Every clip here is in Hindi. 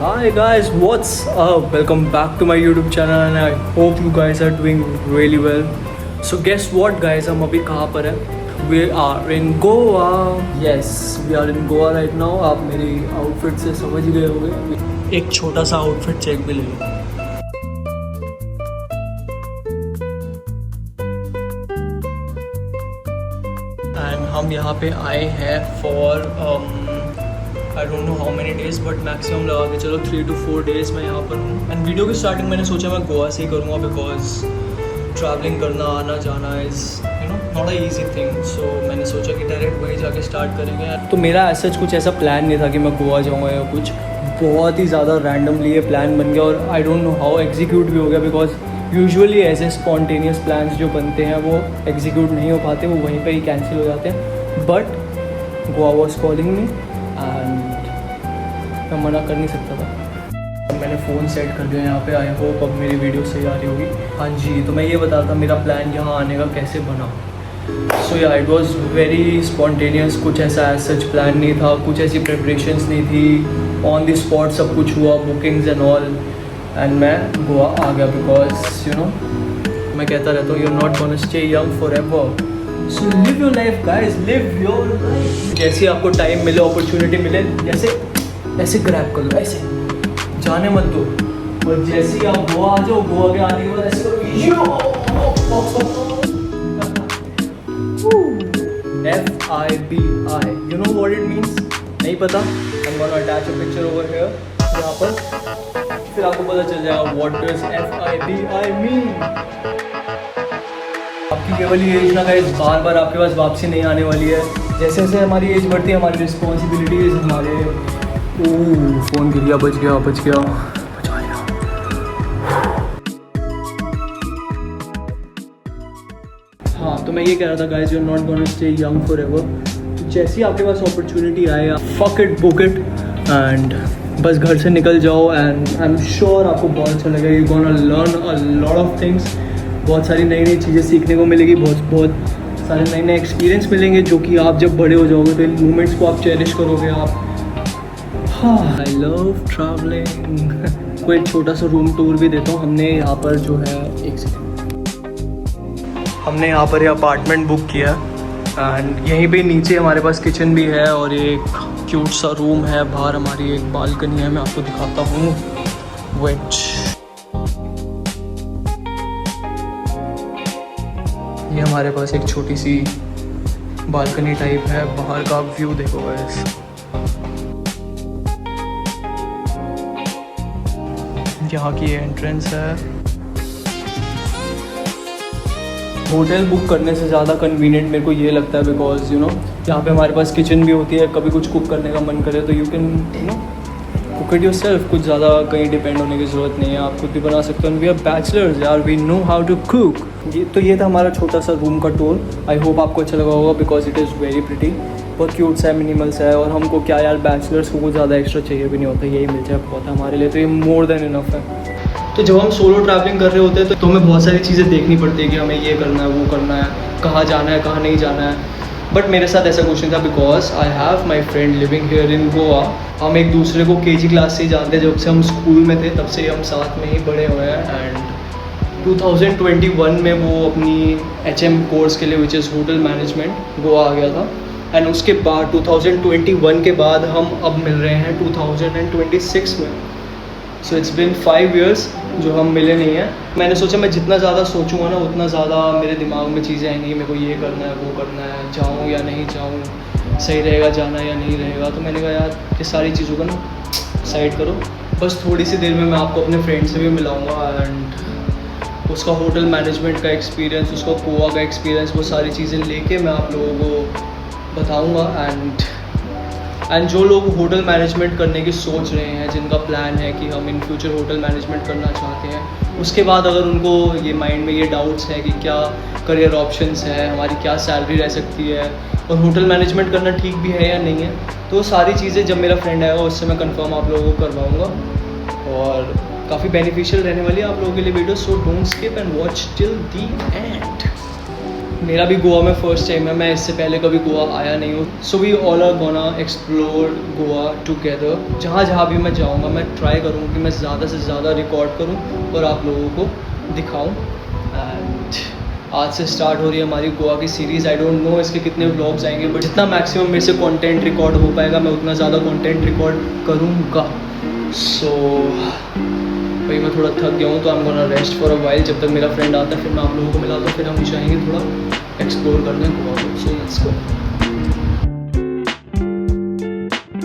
Hi guys, what's up? Welcome back to my YouTube channel and I hope you guys are doing really well. So guess what guys, हम अभी कहाँ पर हैं? We are in Goa. Yes, we are in Goa right now. आप मेरी आउटफिट से समझ गए होंगे. एक छोटा सा आउटफिट चेक भी ले लो. एंड हम यहाँ पे आए हैं for I don't know how many days but maximum लगा के चलो 3 to 4 days मैं यहाँ पर हूँ. एंड वीडियो की स्टार्टिंग मैंने सोचा मैं गोवा से ही करूँगा बिकॉज ट्रैवलिंग करना आना जाना is not a easy thing. So मैंने सोचा कि डायरेक्ट वहीं जाके स्टार्ट करेंगे. तो मेरा ऐसा कुछ ऐसा प्लान नहीं था कि मैं गोवा जाऊँगा या कुछ. बहुत ही ज़्यादा रैंडमली ये प्लान बन गया और I don't know how execute भी हो गया बिकॉज यूजुअली ऐसे स्पॉन्टेनियस प्लान्स जो बनते हैं वो एग्जीक्यूट नहीं हो पाते, वो वहीं पे ही कैंसिल हो जाते हैं. But Goa was calling me and मैं मना कर नहीं सकता था. मैंने फ़ोन सेट कर दिया यहाँ पे. आई होप अब मेरी वीडियो सही आ रही होगी. हाँ जी, तो मैं ये बता था मेरा प्लान यहाँ आने का कैसे बना. सो या इट वॉज वेरी स्पॉन्टेनियस. कुछ ऐसा सच प्लान नहीं था, कुछ ऐसी प्रिपरेशंस नहीं थी. ऑन द स्पॉट सब कुछ हुआ, बुकिंग्स एंड ऑल. एंड मैं गोवा आ गया बिकॉज यू नो मैं कहता रहता हूँ you are not gonna stay young forever. So live your life guys, live your life. जैसे आपको टाइम मिले, अपॉर्चुनिटी मिले, जैसे ऐसे ग्रैब कर लो, ऐसे जाने मत दो. और जैसे ही आप गोवा आ जाओ, गोवा के आने के बाद ऐसे करो FIBI. You know what it means? नहीं पता? I'm gonna attach a picture over here यहाँ पर, फिर आपको पता चल जाएगा what does FIBI mean. आपकी केवल ये एज ना गाइस बार बार आपके पास वापसी नहीं आने वाली है. जैसे जैसे हमारी एज बढ़ती है हमारी रिस्पॉन्सिबिलिटीज हमारे फ़ोन गिर गया, बच गया बचाया. हाँ, तो मैं ये कह रहा था guys you are not gonna stay young forever. जैसे ही आपके पास अपॉर्चुनिटी आए, fuck it, book it and बस घर से निकल जाओ. एंड आई एम श्योर आपको बहुत अच्छा लगेगा. You gonna learn a lot of things. बहुत सारी नई नई चीज़ें सीखने को मिलेगी, बहुत सारे नए नए एक्सपीरियंस मिलेंगे जो कि आप जब बड़े हो जाओगे तो इन मोमेंट्स को आप चेरिश करोगे. आप आई लव ट्रैवलिंग. कोई एक छोटा सा रूम टूर भी देता हूँ. हमने यहाँ पर जो है हमने यहाँ पर ये अपार्टमेंट बुक किया एंड यहीं पे नीचे हमारे पास किचन भी है और एक क्यूट सा रूम है. बाहर हमारी एक बालकनी है, मैं आपको दिखाता हूँ. वेट, ये हमारे पास एक छोटी सी बालकनी टाइप है. बाहर का व्यू देखो गाइस. यहाँ की एंट्रेंस है. होटल बुक करने से ज़्यादा कन्वीनियंट मेरे को ये लगता है बिकॉज यू नो यहाँ पे हमारे पास किचन भी होती है. कभी कुछ कुक करने का मन करे तो you can you know cook it yourself. कुछ ज़्यादा कहीं डिपेंड होने की ज़रूरत नहीं है, आप खुद भी बना सकते हो. वी आर बैचलर्स यार, we know how to cook. तो ये था हमारा छोटा सा रूम का टूर. आई होप आपको अच्छा लगा होगा because it is very pretty. बहुत क्यूट सा है, मिनिमल्स है. और हमको क्या यार, बैचलर्स को कुछ ज़्यादा एक्स्ट्रा चाहिए भी नहीं होता, यही मिल जाए बहुत है हमारे लिए. तो ये मोर देन इनफ है. तो जब हम सोलो ट्रैवलिंग कर रहे होते हैं तो हमें बहुत सारी चीज़ें देखनी पड़ती है कि हमें ये करना है, वो करना है, कहाँ जाना है, कहाँ नहीं जाना है. बट मेरे साथ ऐसा कुछ नहीं था because I have my friend living here in Goa. हम एक दूसरे को KG क्लास से ही जानते हैं. जब से हम स्कूल में थे तब से हम साथ में ही बड़े हुए हैं. एंड 2021 में वो अपनी HM कोर्स के लिए which is hotel management Goa आ गया था. एंड उसके बाद 2021 के बाद हम अब मिल रहे हैं 2026 में. सो इट्स बिन 5 years जो हम मिले नहीं हैं. मैंने सोचा मैं जितना ज़्यादा सोचूंगा ना उतना ज़्यादा मेरे दिमाग में चीज़ें आएंगी. मेरे को ये करना है, वो करना है, जाऊँ या नहीं जाऊँ, सही रहेगा जाना या नहीं रहेगा. तो मैंने कहा यार ये सारी चीज़ों को ना साइड करो. बस थोड़ी सी देर में मैं आपको अपने फ्रेंड से भी मिलाऊँगा एंड उसका होटल मैनेजमेंट का एक्सपीरियंस, उसका गोवा का एक्सपीरियंस, वो सारी चीज़ें लेके मैं आप लोगों को बताऊँगा. एंड जो लोग होटल मैनेजमेंट करने की सोच रहे हैं, जिनका प्लान है कि हम इन फ्यूचर होटल मैनेजमेंट करना चाहते हैं, उसके बाद अगर उनको ये माइंड में ये डाउट्स हैं कि क्या करियर ऑप्शंस है, हमारी क्या सैलरी रह सकती है और होटल मैनेजमेंट करना ठीक भी है या नहीं है, तो वो सारी चीज़ें जब मेरा फ्रेंड आएगा उससे मैं कंफर्म आप लोगों को करवाऊँगा. और काफ़ी बेनिफिशियल रहने वाली है आप लोगों के लिए video. So don't skip and watch till the and. मेरा भी गोवा में फर्स्ट टाइम है, मैं इससे पहले कभी गोवा आया नहीं हूँ. So we all are gonna explore Goa together. जहाँ जहाँ भी मैं जाऊँगा मैं ट्राई करूँगा कि मैं ज़्यादा से ज़्यादा रिकॉर्ड करूँ और आप लोगों को दिखाऊँ. एंड आज से स्टार्ट हो रही है हमारी गोवा की सीरीज़. आई डोंट नो इसके कितने व्लॉग्स आएंगे, बट जितना मैक्सिमम मेरे से कंटेंट रिकॉर्ड हो पाएगा मैं उतना ज़्यादा कंटेंट रिकॉर्ड करूँगा. सो भाई मैं थोड़ा थक गया हूँ तो I am gonna rest for a while. जब तक मेरा फ्रेंड आता है फिर मैं आप लोगों को मिलाता हूँ, फिर हम जाएंगे थोड़ा एक्सप्लोर करने गोवा को. So let's go.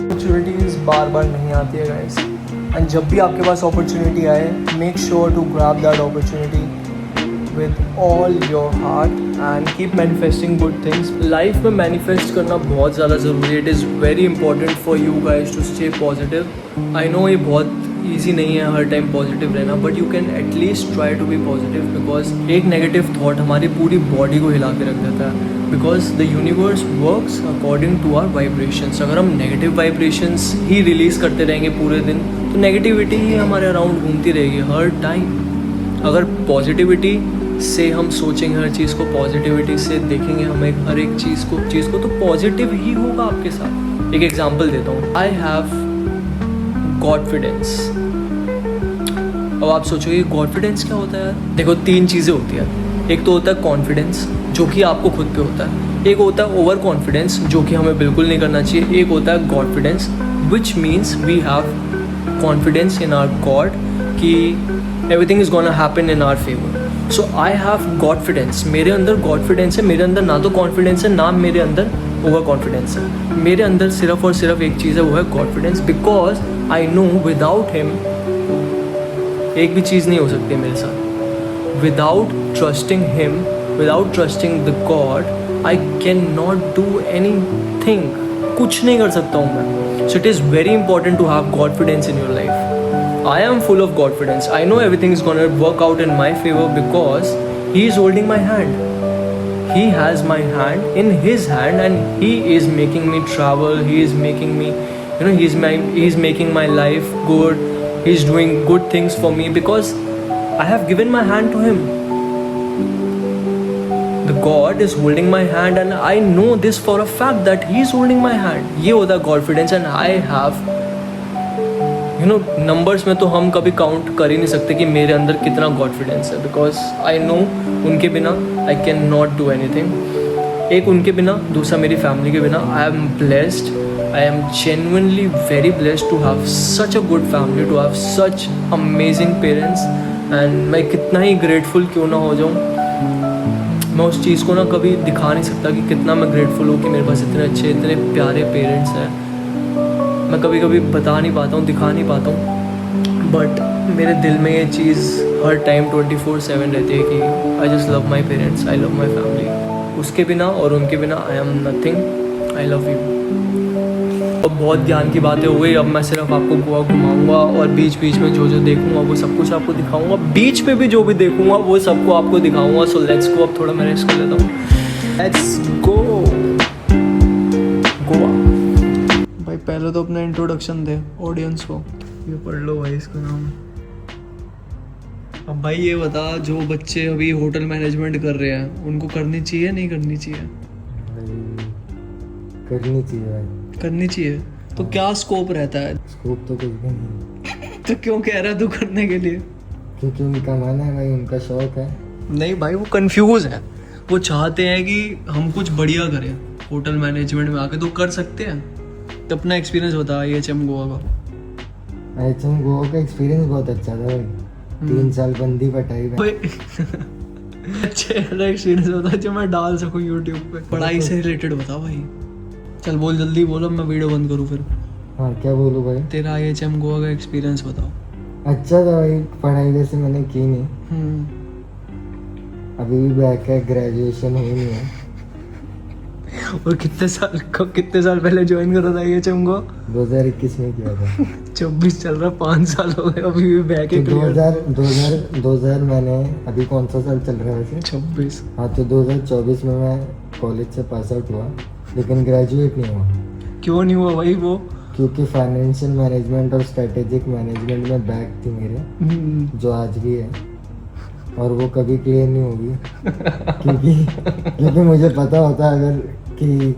अपॉर्चुनिटीज़ बार बार नहीं आती है गाइस, एंड जब भी आपके पास अपॉर्चुनिटी आए make sure to grab that opportunity with all your heart and keep manifesting good things. Life में मैनिफेस्ट करना बहुत ज़्यादा ज़रूरी है. It is very important for you guys to stay positive. I know ये बहुत ईजी नहीं है हर टाइम पॉजिटिव रहना, but you can at least try to be positive, because एक नेगेटिव थॉट हमारी पूरी बॉडी को हिला के रख देता है. Because the universe works according to our vibrations. अगर हम नेगेटिव वाइब्रेशंस ही रिलीज़ करते रहेंगे पूरे दिन तो नेगेटिविटी ही हमारे अराउंड घूमती रहेगी हर टाइम. अगर पॉजिटिविटी से हम सोचेंगे, हर चीज़ को पॉजिटिविटी से देखेंगे, हमें हर एक चीज़ को तो पॉजिटिव ही होगा आपके साथ. एक एग्जांपल देता हूँ. आई हैव कॉन्फिडेंस. अब आप सोचोगे कॉन्फिडेंस क्या होता है यार. देखो 3 चीज़ें होती है. एक तो होता है कॉन्फिडेंस जो कि आपको खुद पे होता है. एक होता है ओवर कॉन्फिडेंस जो कि हमें बिल्कुल नहीं करना चाहिए. एक होता है confidence which means we have confidence in our God कि everything is gonna happen in our favour. So I have confidence. मेरे अंदर कॉन्फिडेंस है. मेरे अंदर ना तो कॉन्फिडेंस है ना मेरे अंदर ओवर कॉन्फिडेंस है. मेरे अंदर सिर्फ और सिर्फ एक चीज़ है, वो है confidence. Because I know without him एक भी चीज़ नहीं हो सकती मेरे साथ. Without trusting him, without trusting the God I can not do any thing. कुछ नहीं कर सकता हूँ मैं. So it is very important to have confidence in your life. I am full of confidence. I know everything is gonna work out in my favor because he is holding my hand. He has my hand in his hand and he is making me travel. He is making me, he's making my life good. He's doing good things for me because I have given my hand to him. The God is holding my hand and I know this for a fact that he is holding my hand. ये होता है confidence and I have numbers में तो हम कभी काउंट कर ही नहीं सकते कि मेरे अंदर कितना कॉन्फिडेंस है. बिकॉज आई नो उनके बिना I can not do anything. एक उनके बिना, दूसरा मेरी फैमिली के बिना. I am blessed. I am genuinely very blessed to have such a good family, to have such amazing parents. And मैं कितना ही ग्रेटफुल क्यों ना हो जाऊँ, मैं उस चीज़ को ना कभी दिखा नहीं सकता कि कितना मैं ग्रेटफुल हूँ कि मेरे पास इतने अच्छे, इतने प्यारे पेरेंट्स हैं. मैं कभी कभी बता नहीं पाता हूँ, दिखा नहीं पाता हूँ, बट मेरे दिल में ये चीज़ हर टाइम 24/7 रहती है कि I just love my parents, I love my family. उसके बिना और उनके बिना I am nothing. I love you. अब बहुत ज्ञान की बातें हो गई. अब मैं सिर्फ आपको गोवा घुमाऊँगा और बीच बीच में जो जो देखूँगा वो सब कुछ आपको दिखाऊँगा. बीच पे भी जो भी देखूँगा वो सबको आपको दिखाऊँगा. So let's go. अब थोड़ा मैं रेस्ट कर लेता हूँ. Let's go Goa. भाई पहले तो अपना इंट्रोडक्शन दे ऑडियंस को. ये पढ़ लो भाई इसका नाम. अब भाई ये बता, जो बच्चे अभी होटल मैनेजमेंट कर रहे हैं उनको करनी चाहिए नहीं करनी चाहिए? करनी चाहिए भाई. करनी चाहिए. तो क्या स्कोप रहता है? स्कोप तो कुछ भी नहीं. तो क्यों कह रहा है तू करने के लिए? क्योंकि उनका मन है भाई, उनका शौक है. नहीं भाई, वो कंफ्यूज है. वो चाहते हैं कि हम कुछ बढ़िया करें होटल मैनेजमेंट में आके. तो कर सकते हैं. तो अपना एक्सपीरियंस बता IHM गोवा का. IHM गोवा का एक्सपीरियंस बहुत अच्छा था भाई. 3 साल बंदी पटाई भाई. अच्छे एक्सपीरियंस बता जो मैं डाल सकूं यूट्यूब पे. पढ़ाई से रिलेटेड बता भाई. चल बोल, जल्दी बोलो, मैं वीडियो बंद करूं फिर. हाँ क्या बोलूँ भाई? तेरा IHM गोवा का एक्सपीरियंस बताओ. अच्छा था भाई. पढ़ाई वैसे मैंने की नहीं. अभी भी बैक है, ग्रेजुएशन हुई नहीं है. और कितने साल पहले ज्वाइन करा था IHM को? 2021 में किया था. 24 चल रहा, 5 साल हो गए, अभी भी बैक है. 2000 मैंने, अभी कौन सा साल चल रहा है वैसे? 26. हाँ तो 2024 में मैं कॉलेज से पास आउट हुआ, लेकिन ग्रेजुएट नहीं हुआ. क्यों नहीं हुआ भाई वो? क्योंकि फाइनेंशियल मैनेजमेंट और स्ट्रेटेजिक मैनेजमेंट में बैक थी मेरे, जो आज भी है. और वो कभी क्लियर नहीं होगी क्योंकि मुझे पता होता है अगर कि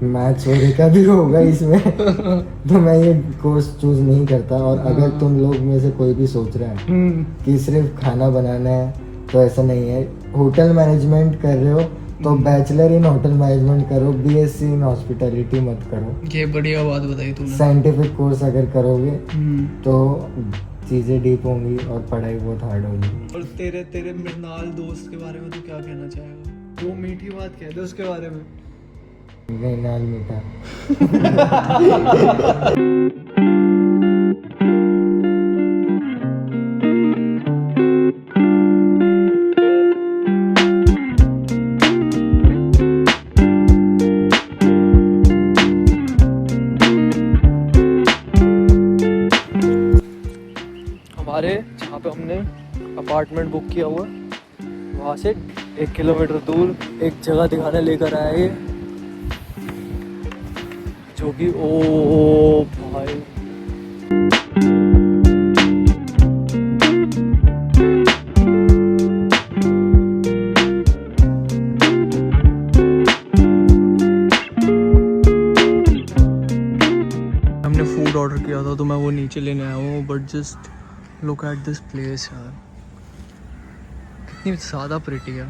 मैथ्स वगैरह का भी होगा इसमें तो मैं ये कोर्स चूज नहीं करता। और अगर तुम लोग में से कोई भी सोच रहा है कि सिर्फ खाना बनाना है तो ऐसा नहीं है। होटल मैनेजमेंट कर रहे हो तो बैचलर इन होटल मैनेजमेंट करो, बीएससी इन हॉस्पिटैलिटी मत करो। ये बढ़िया बात बताई तुमने। साइंटिफिक कोर्स अगर करोगे तो चीज़ें डीप होंगी और पढ़ाई बहुत हार्ड होगी। और तेरे मृणाल दोस्त के बारे में तू क्या कहना चाहेगा? वो मीठी बात कह दे उसके बारे में। मृणाल मीठा। हमारे जहाँ पे हमने अपार्टमेंट बुक किया हुआ वहाँ से 1 किलोमीटर दूर एक जगह दिखाने लेकर आया ये, जो कि ओ भाई हमने फूड ऑर्डर किया था तो मैं वो नीचे लेने आया हूँ। But just look at this place यार, कितनी ज़्यादा प्रिटी है,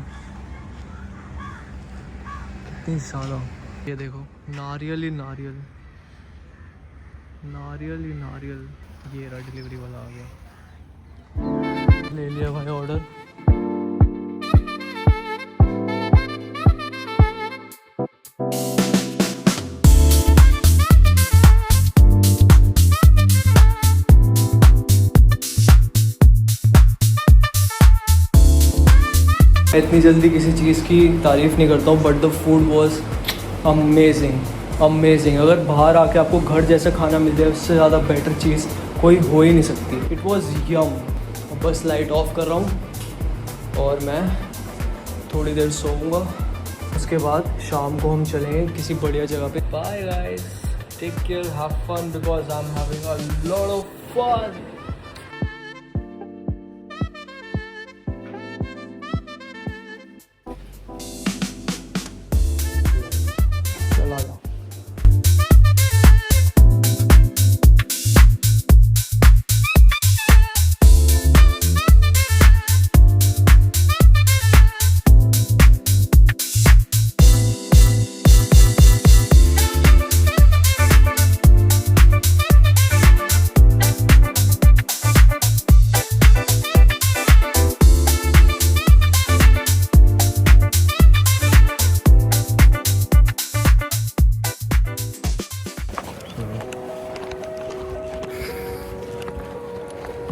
कितनी ज़्यादा। ये देखो नारियल ही नारियल, नारियल ही नारियल। ये रहा डिलीवरी वाला आ गया, ले लिया भाई ऑर्डर। इतनी जल्दी किसी चीज़ की तारीफ़ नहीं करता हूँ, but the food was amazing amazing. अगर बाहर आके आपको घर जैसा खाना मिल जाए उससे ज़्यादा बेटर चीज़ कोई हो ही नहीं सकती। इट वॉज यम। बस लाइट ऑफ कर रहा हूँ और मैं थोड़ी देर सोऊंगा, उसके बाद शाम को हम चलेंगे किसी बढ़िया जगह पे। Bye guys, take care, have fun because I am having a lot of fun.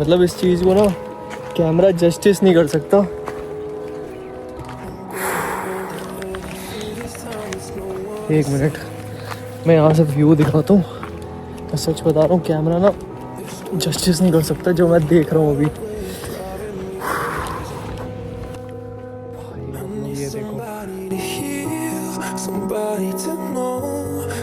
मतलब इस चीज़ को ना कैमरा जस्टिस नहीं कर सकता। एक मिनट, मैं यहाँ से व्यू दिखाता हूँ। मैं सच बता रहा हूँ, कैमरा ना जस्टिस नहीं कर सकता जो मैं देख रहा हूँ अभी। ये देखो, somebody to know,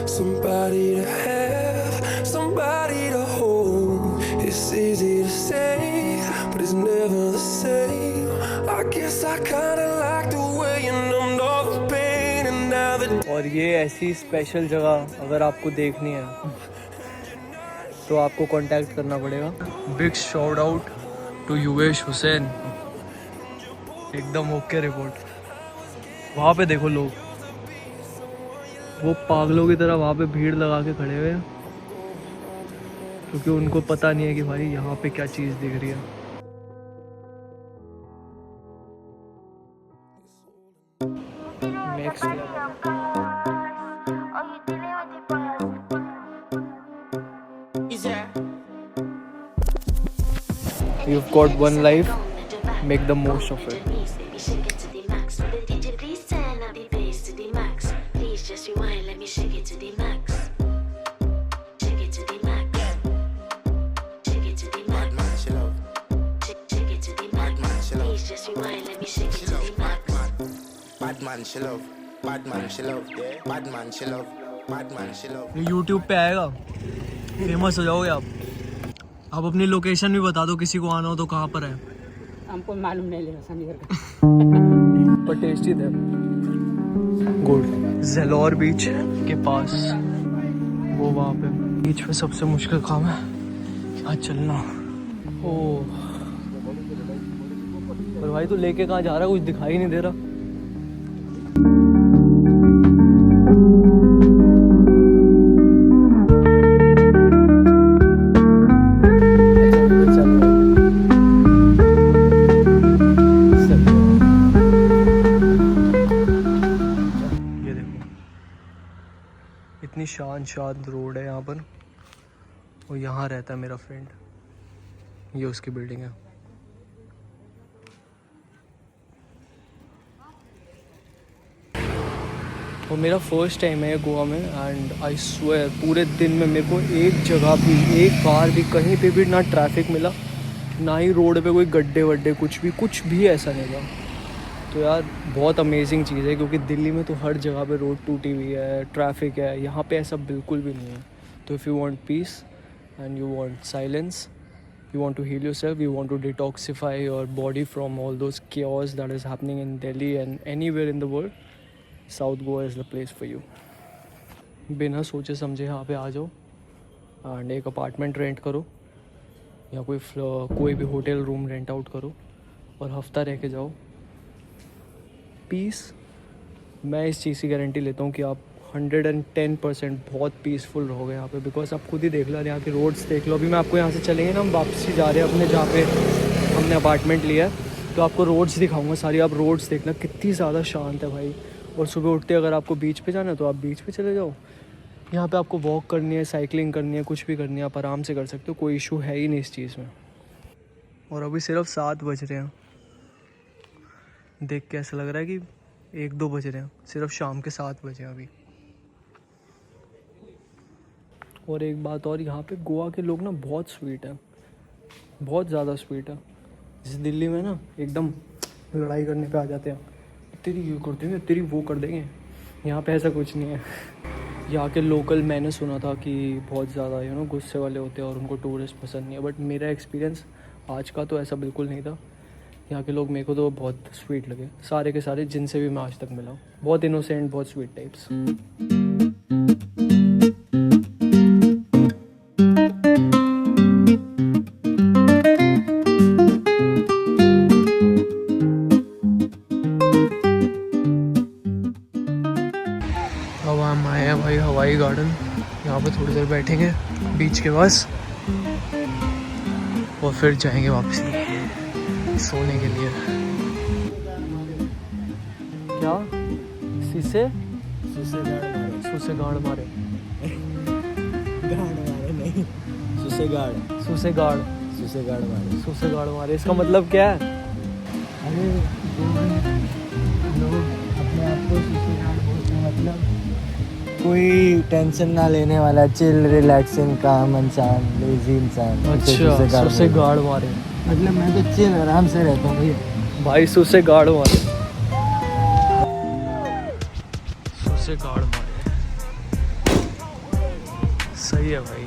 somebody to have, somebody to hold. It's easy to say, but it's never the same. I guess I kinda like the way you numbed all the pain and now the. और ये ऐसी स्पेशल जगह अगर आपको देखनी है तो आपको कांटेक्ट करना पड़ेगा। Big shout out to Yuvesh Hussain, एकदम ओके रिपोर्ट। वहाँ पे देखो लोग, वो पागलों की तरह वहाँ पे भीड़ लगा के खड़े हुए हैं, क्योंकि उनको पता नहीं है कि भाई यहाँ पे क्या चीज़ दिख रही है। Next You've got one life, make the most of it. Badman she love, badman she love, badman she love, badman she love. YouTube पे आएगा, फेमस हो जाओगे आप। आप अपनी लोकेशन भी बता दो, किसी को आना हो तो कहाँ पर है। हमको मालूम नहीं लेगा समीर का। पर टेस्टी थे। गुड। जेलोर बीच के पास वो वहाँ पे बीच पे सबसे मुश्किल काम है यहाँ चलना। ओह पर भाई तू लेके कहाँ जा रहा है, कुछ दिखाई नहीं दे रहा। ये देखो इतनी शांत रोड है यहाँ पर, और यहाँ रहता है मेरा फ्रेंड, ये उसकी बिल्डिंग है। और मेरा फर्स्ट टाइम है गोवा में, एंड आई स्वेयर पूरे दिन में मेरे को एक जगह भी, एक बार भी, कहीं पे भी ना ट्रैफिक मिला, ना ही रोड पे कोई गड्ढे वड्ढे, कुछ भी ऐसा नहीं था। तो यार बहुत अमेजिंग चीज़ है, क्योंकि दिल्ली में तो हर जगह पे रोड टूटी हुई है, ट्रैफिक है, यहाँ पे ऐसा बिल्कुल भी नहीं है। तो if you want piece and you want silence, you want to heal yourself, you want to detoxify your body from all those chaos that is happening in Delhi and anywhere in the world, South Goa is the place for you. बिना सोचे समझे यहाँ पे आ जाओ एंड एक अपार्टमेंट रेंट करो या कोई भी होटल रूम रेंट आउट करो और हफ्ता रह के जाओ। पीस, मैं इस चीज़ की गारंटी लेता हूँ कि आप 110% बहुत पीसफुल रहोगे यहाँ पे, बिकॉज आप खुद ही देख लो, यहाँ की रोड्स देख लो। अभी मैं आपको यहाँ से चलेंगे ना, हम वापसी जा रहे हैं अपने जहाँ पे हमने अपार्टमेंट लिया है, तो आपको रोड्स दिखाऊंगा सारी, आप रोड्स देखना कितनी ज़्यादा शांत है भाई। और सुबह उठते अगर आपको बीच पे जाना है तो आप बीच पे चले जाओ, यहाँ पे आपको वॉक करनी है, साइकिलिंग करनी है, कुछ भी करनी है, आप आराम से कर सकते हो, कोई इशू है ही नहीं इस चीज़ में। और अभी सिर्फ 7 बज रहे हैं, देख के ऐसा लग रहा है कि 1-2 बज रहे हैं, सिर्फ शाम के 7 बजे अभी। और एक बात और, यहाँ पे गोवा के लोग ना बहुत स्वीट हैं, बहुत ज़्यादा स्वीट है। जैसे दिल्ली में ना एकदम लड़ाई करने पे आ जाते हैं, तेरी ये कर देंगे, तेरी वो कर देंगे, यहाँ पे ऐसा कुछ नहीं है। यहाँ के लोकल मैंने सुना था कि बहुत ज़्यादा गुस्से वाले होते हैं और उनको टूरिस्ट पसंद नहीं है, बट मेरा एक्सपीरियंस आज का तो ऐसा बिल्कुल नहीं था। यहाँ के लोग मेरे को तो बहुत स्वीट लगे, सारे के सारे जिनसे भी मैं आज तक मिला हूँ, बहुत इनोसेंट, बहुत स्वीट टाइप्स। अब हम आए हैं भाई हवाई गार्डन, यहाँ पे थोड़ी देर बैठेंगे बीच के पास और फिर जाएंगे वापसी सोने के लिए। क्या शीशे सुसे गाड़ मारे नहीं, सुसे गाड़ मारे, इसका मतलब क्या है? अरे लोग अपने आप को सुसेगाड़ बोलते हैं, मतलब कोई टेंशन ना लेने वाला, चिल रिलैक्सिंग काम इंसान, लेजी इंसान। अच्छा, सुसे गाड़ मारे मतलब मैं तो चिल आराम से रहता हूँ भैया। भाई सुसे गाड़ मारे, सुसे गाड़ मारे, सही है भाई।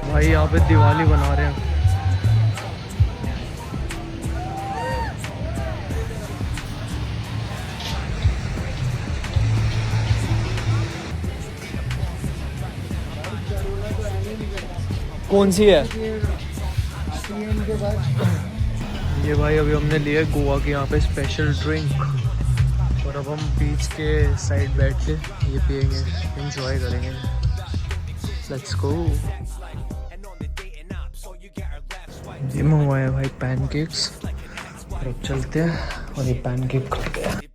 भाई यहाँ पे दिवाली बना रहे हैं। कौन सी है ये भाई? अभी हमने लिया गोवा की यहाँ पे स्पेशल ड्रिंक, और अब हम बीच के साइड बैठ के ये पियेंगे, एंजॉय करेंगे। Let's go. ये मंगवाया भाई पैनकेक्स, और अब चलते हैं और ये पैनकेक खाते हैं।